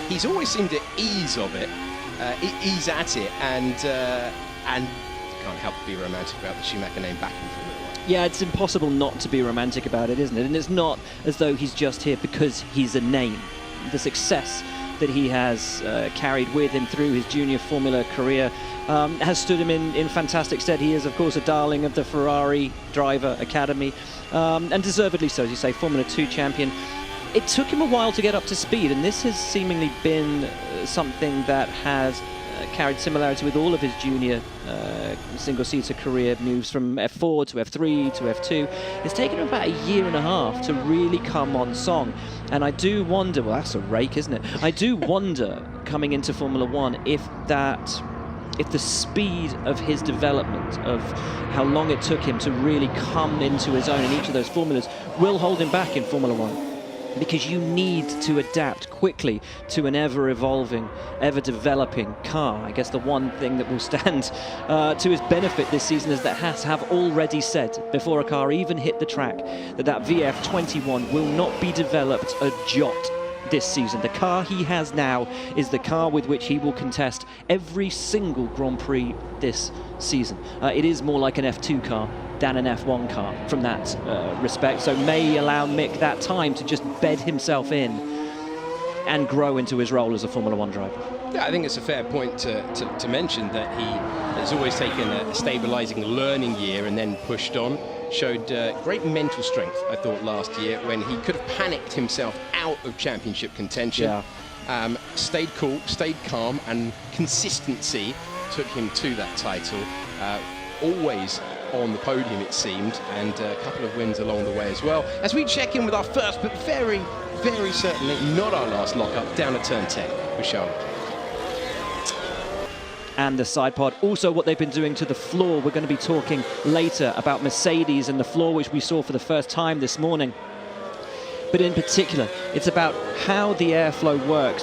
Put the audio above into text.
he's always seemed at ease of it, ease at it, and can't help but be romantic about the Schumacher name back in Formula 1. Yeah, it's impossible not to be romantic about it, isn't it? And it's not as though he's just here because he's a name. The success that he has carried with him through his junior Formula career has stood him in fantastic stead. He is, of course, a darling of the Ferrari Driver Academy, and deservedly so, as you say, Formula 2 champion. It took him a while to get up to speed, and this has seemingly been something that has carried similarity with all of his junior single-seater career moves from F4 to F3 to F2. It's taken him about a year and a half to really come on song. And I do wonder, well, that's a rake, isn't it? I do wonder, coming into Formula 1, if the speed of his development, of how long it took him to really come into his own in each of those formulas, will hold him back in Formula 1. Because you need to adapt quickly to an ever-evolving, ever-developing car. I guess the one thing that will stand to his benefit this season is that Haas have already said, before a car even hit the track, that SF21 will not be developed a jot this season. The car he has now is the car with which he will contest every single Grand Prix this season. It is more like an F2 car than an F1 car from that respect, so may allow Mick that time to just bed himself in and grow into his role as a Formula 1 driver. Yeah, I think it's a fair point to mention that he has always taken a stabilising learning year and then pushed on. Showed great mental strength, I thought, last year when he could have panicked himself out of championship contention. Yeah. Stayed cool, stayed calm, and consistency took him to that title. Always on the podium, it seemed, and a couple of wins along the way as well. As we check in with our first, but very, very certainly not our last lockup, down at turn 10 with Charlotte. And the side pod. Also what they've been doing to the floor. We're going to be talking later about Mercedes and the floor, which we saw for the first time this morning. But in particular, it's about how the airflow works